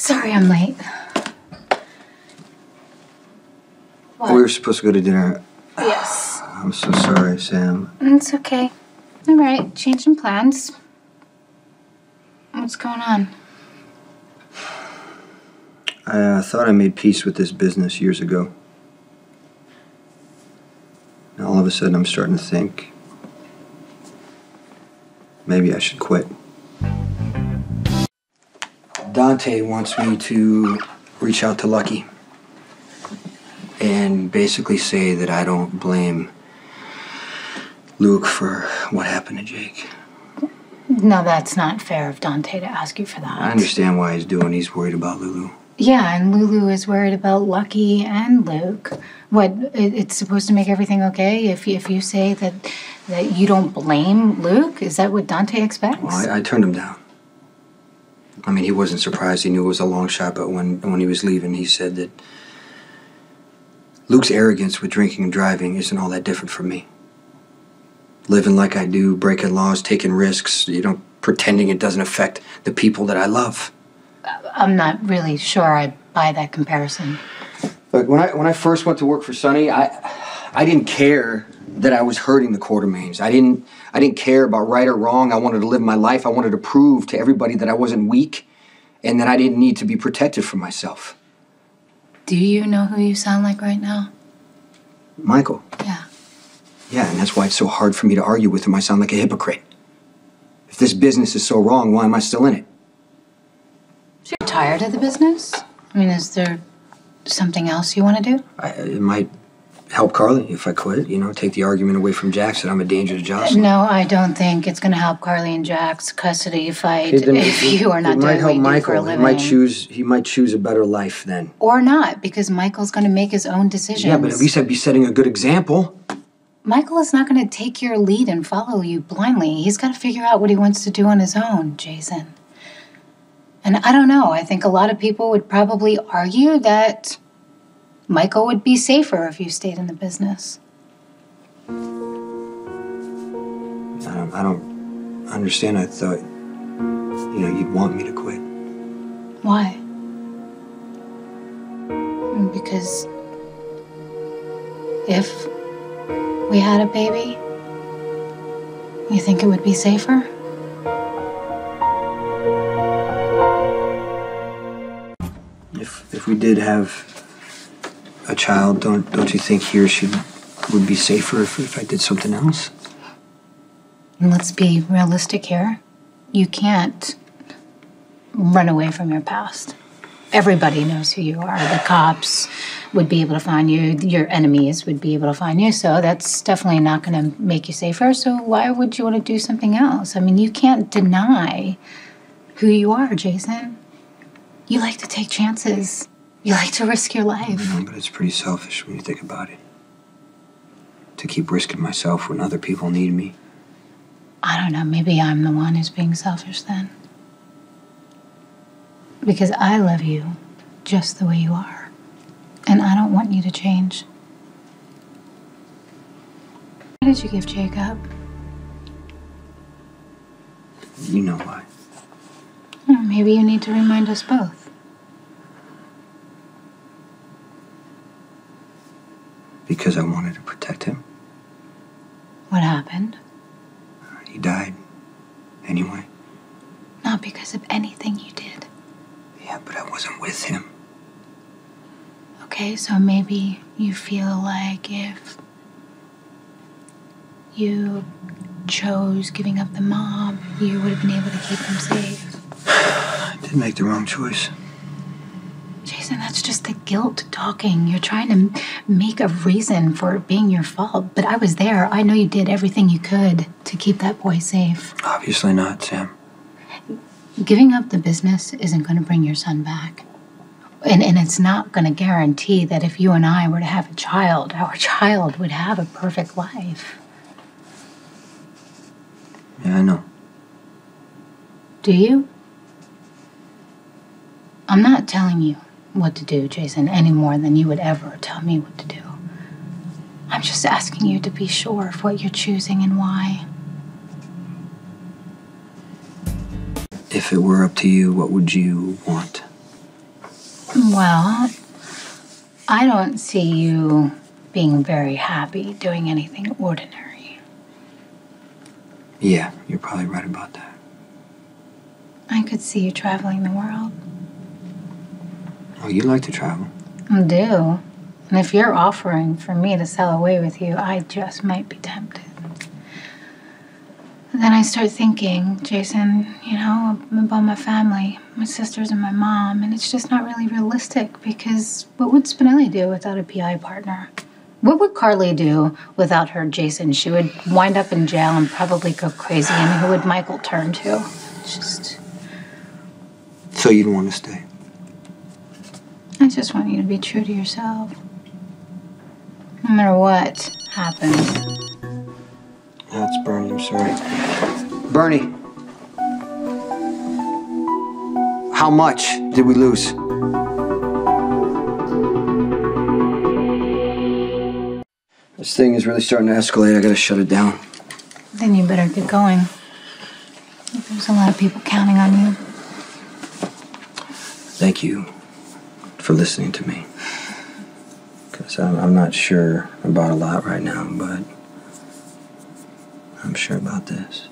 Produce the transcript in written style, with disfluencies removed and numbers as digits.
Sorry I'm late. What? We were supposed to go to dinner. Yes. I'm so sorry, Sam. It's okay. All right, changing plans. What's going on? I thought I made peace with this business years ago. Now all of a sudden I'm starting to think maybe I should quit. Dante wants me to reach out to Lucky and basically say that I don't blame Luke for what happened to Jake. No, that's not fair of Dante to ask you for that. I understand why he's doing. He's worried about Lulu. Yeah, and Lulu is worried about Lucky and Luke. What, it's supposed to make everything okay if you say that you don't blame Luke? Is that what Dante expects? Well, I turned him down. I mean, he wasn't surprised. He knew it was a long shot, but when he was leaving, he said that Luke's arrogance with drinking and driving isn't all that different from me. Living like I do, breaking laws, taking risks, pretending it doesn't affect the people that I love. I'm not really sure I buy that comparison. Look, when I first went to work for Sonny, I didn't care that I was hurting the Quartermains. I didn't care about right or wrong. I wanted to live my life. I wanted to prove to everybody that I wasn't weak and that I didn't need to be protected from myself. Do you know who you sound like right now? Michael. Yeah. Yeah, and that's why it's so hard for me to argue with him. I sound like a hypocrite. If this business is so wrong, why am I still in it? So you're tired of the business? I mean, is there something else you want to do? It might help Carly if I quit, take the argument away from Jax that I'm a danger to Jasam. No, I don't think it's going to help Carly and Jack's custody fight if you are not doing what you do for a living. He might choose a better life then. Or not, because Michael's going to make his own decisions. Yeah, but at least I'd be setting a good example. Michael is not going to take your lead and follow you blindly. He's got to figure out what he wants to do on his own, Jason. And I don't know, I think a lot of people would probably argue that Michael would be safer if you stayed in the business. I don't understand. I thought, you'd want me to quit. Why? Because if we had a baby, you think it would be safer? If we did have a child, don't you think he or she would be safer if I did something else? And let's be realistic here. You can't run away from your past. Everybody knows who you are. The cops would be able to find you. Your enemies would be able to find you. So that's definitely not going to make you safer. So why would you want to do something else? I mean, you can't deny who you are, Jason. You like to take chances. You like to risk your life. I know, but it's pretty selfish when you think about it. To keep risking myself when other people need me. I don't know, maybe I'm the one who's being selfish then. Because I love you just the way you are. And I don't want you to change. Why did you give Jake up? You know why. Well, maybe you need to remind us both. Because I wanted to protect him. What happened? He died. Anyway. Not because of anything you did. Yeah, but I wasn't with him. Okay, so maybe you feel like if you chose giving up the mom, you would have been able to keep him safe. I did make the wrong choice. Jason, that's just the guilt talking. You're trying to make a reason for it being your fault. But I was there. I know you did everything you could to keep that boy safe. Obviously not, Sam. Giving up the business isn't going to bring your son back. And it's not going to guarantee that if you and I were to have a child, our child would have a perfect life. Yeah, I know. Do you? I'm not telling you what to do, Jason, any more than you would ever tell me what to do. I'm just asking you to be sure of what you're choosing and why. If it were up to you, what would you want? Well, I don't see you being very happy doing anything ordinary. Yeah, you're probably right about that. I could see you traveling the world. Oh, you like to travel? I do. And if you're offering for me to sail away with you, I just might be tempted. And then I start thinking, Jason, about my family, my sisters and my mom, and it's just not really realistic because what would Spinelli do without a PI partner? What would Carly do without her Jason? She would wind up in jail and probably go crazy, and who would Michael turn to? Just... So you don't want to stay? I just want you to be true to yourself. No matter what happens. That's Bernie, I'm sorry. Bernie, how much did we lose? This thing is really starting to escalate. I gotta shut it down. Then you better get going. There's a lot of people counting on you. Thank you for listening to me. Because I'm not sure about a lot right now, but I'm sure about this.